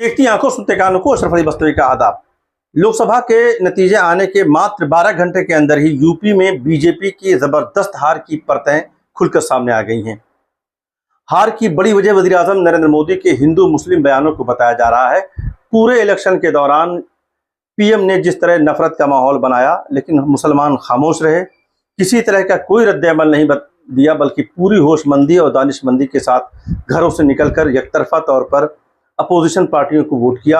देखती आंखों सुनते कानों को अशरफ अली बस्तवी का आदाब। लोकसभा के नतीजे आने के मात्र 12 घंटे के अंदर ही यूपी में बीजेपी की जबरदस्त हार की परतें खुलकर सामने आ गई हैं। हार की बड़ी वजह वज़ीर आज़म नरेंद्र मोदी के हिंदू मुस्लिम बयानों को बताया जा रहा है। पूरे इलेक्शन के दौरान पीएम ने जिस तरह नफरत का माहौल बनाया, लेकिन मुसलमान खामोश रहे, किसी तरह का कोई रद्द-ए-अमल नहीं दिया, बल्कि पूरी होशमंदी और दानिशमंदी के साथ घरों से निकलकर एकतरफा तौर पर अपोजिशन पार्टियों को वोट किया।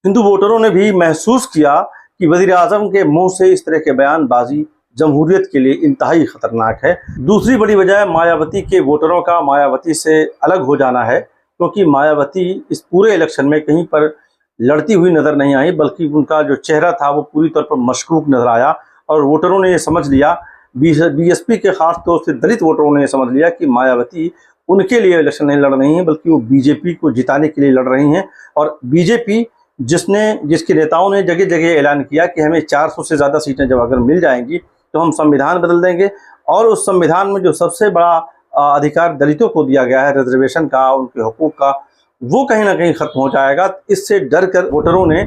हिंदू वोटरों ने भी महसूस किया कि वज़ीर आज़म के मुंह से इस तरह के बयानबाजी जमहूरियत के लिए इंतहाई खतरनाक है। दूसरी बड़ी वजह मायावती के वोटरों का मायावती से अलग हो जाना है, क्योंकि मायावती इस पूरे इलेक्शन में कहीं पर लड़ती हुई नजर नहीं आई, बल्कि उनका जो चेहरा था वो पूरी तौर पर मशकूक नजर आया। और वोटरों ने ये समझ लिया, बीएसपी के खास तौर से दलित वोटरों ने समझ लिया कि मायावती उनके लिए इलेक्शन नहीं लड़ रही हैं, बल्कि वो बीजेपी को जिताने के लिए लड़ रही हैं। और बीजेपी जिसके नेताओं ने जगह जगह ऐलान किया कि हमें 400 से ज़्यादा सीटें जब अगर मिल जाएंगी तो हम संविधान बदल देंगे, और उस संविधान में जो सबसे बड़ा अधिकार दलितों को दिया गया है, रिजर्वेशन का, उनके हुकूक का, वो कहीं ना कहीं खत्म हो जाएगा। इससे डर कर वोटरों ने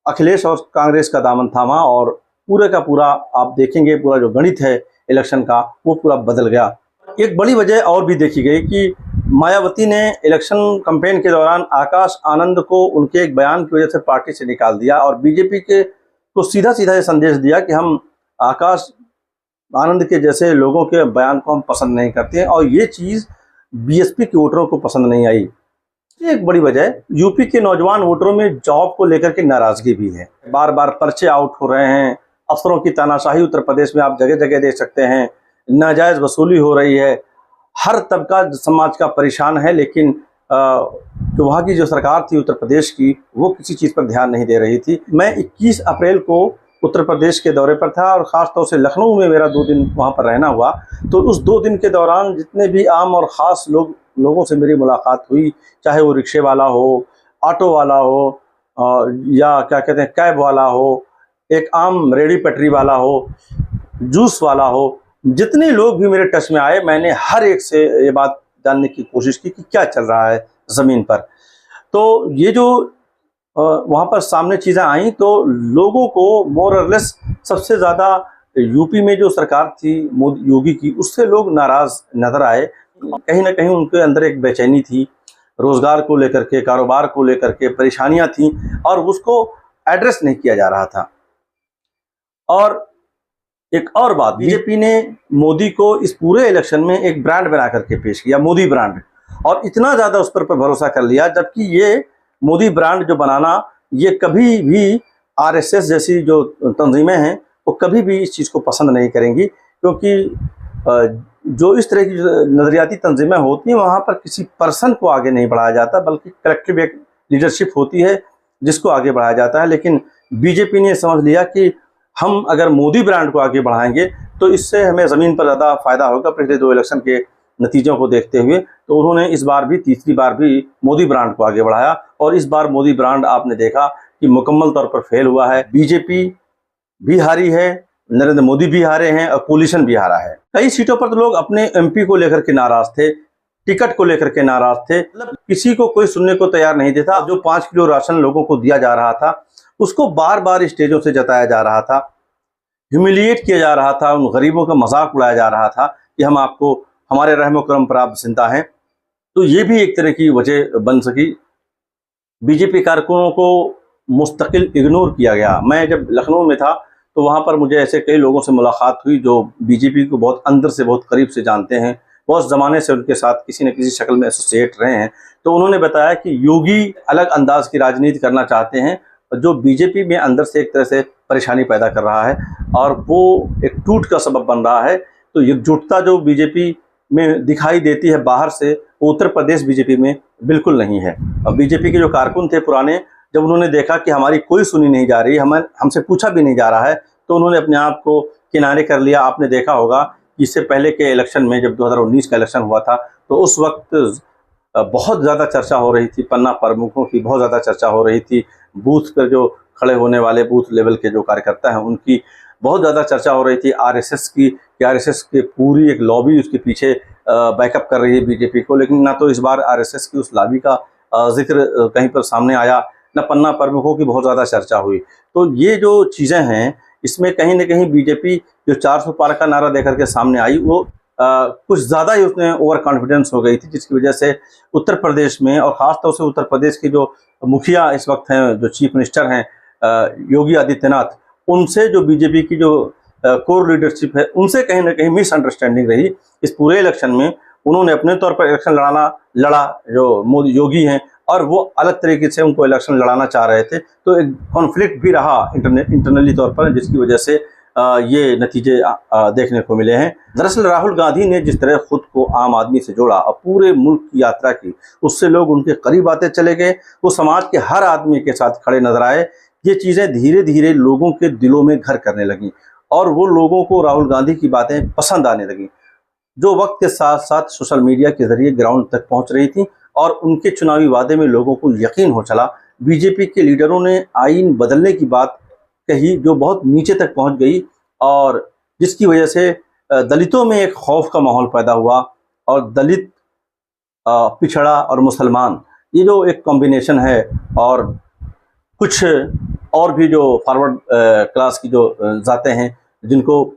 अखिलेश और कांग्रेस का दामन थामा, और पूरे का पूरा आप देखेंगे पूरा जो गणित है इलेक्शन का वो पूरा बदल गया। एक बड़ी वजह और भी देखी गई कि मायावती ने इलेक्शन कैंपेन के दौरान आकाश आनंद को उनके एक बयान की वजह से पार्टी से निकाल दिया, और बीजेपी को सीधा सीधा ये संदेश दिया कि हम आकाश आनंद के जैसे लोगों के बयान को हम पसंद नहीं करते हैं, और ये चीज़ बीएसपी के वोटरों को पसंद नहीं आई। एक बड़ी वजह यूपी के नौजवान वोटरों में जॉब को लेकर के नाराजगी भी है। बार बार पर्चे आउट हो रहे हैं, अफसरों की तानाशाही उत्तर प्रदेश में आप जगह जगह देख सकते हैं, नाजायज वसूली हो रही है, हर तबका समाज का परेशान है। लेकिन जो वहाँ की जो सरकार थी उत्तर प्रदेश की, वो किसी चीज़ पर ध्यान नहीं दे रही थी। मैं 21 अप्रैल को उत्तर प्रदेश के दौरे पर था, और ख़ास तौर से लखनऊ में मेरा 2 दिन वहाँ पर रहना हुआ। तो उस 2 दिन के दौरान जितने भी आम और ख़ास लोगों से मेरी मुलाकात हुई, चाहे वो रिक्शे वाला हो, ऑटो वाला हो, या क्या कहते हैं कैब वाला हो, एक आम रेडी पटरी वाला हो, जूस वाला हो, जितने लोग भी मेरे टच में आए, मैंने हर एक से ये बात जानने की कोशिश की कि क्या चल रहा है ज़मीन पर। तो ये जो वहाँ पर सामने चीज़ें आई, तो लोगों को मोर और लेस सबसे ज़्यादा यूपी में जो सरकार थी योगी की, उससे लोग नाराज़ नज़र आए। कहीं ना कहीं उनके अंदर एक बेचैनी थी, रोज़गार को लेकर के, कारोबार को लेकर के परेशानियाँ थीं, और उसको एड्रेस नहीं किया जा रहा था। और एक और बात, बीजेपी ने मोदी को इस पूरे इलेक्शन में एक ब्रांड बना करके पेश किया, मोदी ब्रांड, और इतना ज़्यादा उस पर भरोसा कर लिया, जबकि ये मोदी ब्रांड जो बनाना, ये कभी भी आरएसएस जैसी जो तंजीमें हैं वो कभी भी इस चीज़ को पसंद नहीं करेंगी, क्योंकि जो इस तरह की नज़रियाती तंजीमें होती हैं वहाँ पर किसी पर्सन को आगे नहीं बढ़ाया जाता, बल्कि कलेक्टिव एक लीडरशिप होती है जिसको आगे बढ़ाया जाता है। लेकिन बीजेपी ने समझ लिया कि हम अगर मोदी ब्रांड को आगे बढ़ाएंगे तो इससे हमें ज़मीन पर ज़्यादा फ़ायदा होगा। पिछले 2 इलेक्शन के नतीजों को देखते हुए तो उन्होंने इस बार भी, तीसरी बार भी मोदी ब्रांड को आगे बढ़ाया, और इस बार मोदी ब्रांड आपने देखा कि मुकम्मल तौर पर फेल हुआ है। बीजेपी भी हारी है, नरेंद्र मोदी भी हारे हैं, और कोलिशन भी हारा है। कई सीटों पर तो लोग अपने एमपी को लेकर के नाराज़ थे, टिकट को लेकर के नाराज़ थे, मतलब किसी को कोई सुनने को तैयार नहीं था। जो 5 किलो राशन लोगों को दिया जा रहा था, उसको बार बार स्टेजों से जताया जा रहा था, ह्यूमिलिएट किया जा रहा था, उन गरीबों का मजाक उड़ाया जा रहा था कि हम आपको, हमारे रहमो करम पर आप जिंदा हैं। तो ये भी एक तरह की वजह बन सकी। बीजेपी कारकुनों को मुस्तकिल इग्नोर किया गया। मैं जब लखनऊ में था तो वहाँ पर मुझे ऐसे कई लोगों से मुलाकात हुई जो बीजेपी को बहुत अंदर से, बहुत करीब से जानते हैं, बहुत ज़माने से उनके साथ किसी न किसी शक्ल में एसोसिएट रहे हैं। तो उन्होंने बताया कि योगी अलग अंदाज की राजनीति करना चाहते हैं, जो बीजेपी में अंदर से एक तरह से परेशानी पैदा कर रहा है, और वो एक टूट का सबब बन रहा है। तो एकजुटता जो बीजेपी में दिखाई देती है बाहर से, उत्तर प्रदेश बीजेपी में बिल्कुल नहीं है। और बीजेपी के जो कारकुन थे पुराने, जब उन्होंने देखा कि हमारी कोई सुनी नहीं जा रही, हमसे पूछा भी नहीं जा रहा है, तो उन्होंने अपने आप को किनारे कर लिया। आपने देखा होगा कि इससे पहले के इलेक्शन में, जब 2019 का इलेक्शन हुआ था, तो उस वक्त बहुत ज़्यादा चर्चा हो रही थी, पन्ना प्रमुखों की बहुत ज़्यादा चर्चा हो रही थी, बूथ पर जो खड़े होने वाले बूथ लेवल के जो कार्यकर्ता हैं उनकी बहुत ज़्यादा चर्चा हो रही थी, आरएसएस की, कि आरएसएस के पूरी एक लॉबी उसके पीछे बैकअप कर रही है बीजेपी को। लेकिन ना तो इस बार आरएसएस की उस लॉबी का जिक्र कहीं पर सामने आया, न पन्ना प्रमुखों की बहुत ज़्यादा चर्चा हुई। तो ये जो चीज़ें हैं, इसमें कहीं न कहीं बीजेपी जो 400 पार का नारा देकर के सामने आई, वो कुछ ज़्यादा ही उसमें ओवर कॉन्फिडेंस हो गई थी, जिसकी वजह से उत्तर प्रदेश में, और ख़ास तौर से उत्तर प्रदेश के जो मुखिया इस वक्त हैं, जो चीफ मिनिस्टर हैं योगी आदित्यनाथ, उनसे जो बीजेपी की जो कोर लीडरशिप है, उनसे कहीं न कहीं मिसअंडरस्टैंडिंग रही। इस पूरे इलेक्शन में उन्होंने अपने तौर पर इलेक्शन लड़ा जो मोदी योगी हैं, और वो अलग तरीके से उनको इलेक्शन लड़ाना चाह रहे थे। तो एक कॉन्फ्लिक्ट भी रहा इंटरनली तौर पर, जिसकी वजह से ये नतीजे देखने को मिले हैं। दरअसल राहुल गांधी ने जिस तरह खुद को आम आदमी से जोड़ा और पूरे मुल्क की यात्रा की, उससे लोग उनके करीब आते चले गए। वो समाज के हर आदमी के साथ खड़े नजर आए। ये चीज़ें धीरे धीरे लोगों के दिलों में घर करने लगी, और वो लोगों को राहुल गांधी की बातें पसंद आने लगी, जो वक्त के साथ साथ सोशल मीडिया के जरिए ग्राउंड तक पहुंच रही थी। और उनके चुनावी वादे में लोगों को यकीन हो चला। बीजेपी के लीडरों ने आईन बदलने की बात कही, जो बहुत नीचे तक पहुंच गई, और जिसकी वजह से दलितों में एक खौफ का माहौल पैदा हुआ। और दलित, पिछड़ा और मुसलमान, ये जो एक कॉम्बिनेशन है, और कुछ और भी जो फॉरवर्ड क्लास की जो जातें हैं, जिनको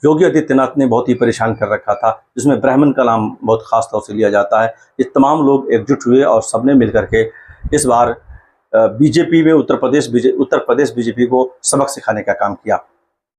योगी आदित्यनाथ ने बहुत ही परेशान कर रखा था, जिसमें ब्राह्मण का नाम बहुत खास तौर से लिया जाता है, ये तमाम लोग एकजुट हुए और सबने मिलकर के इस बार बीजेपी में उत्तर प्रदेश बीजेपी को सबक सिखाने का काम किया।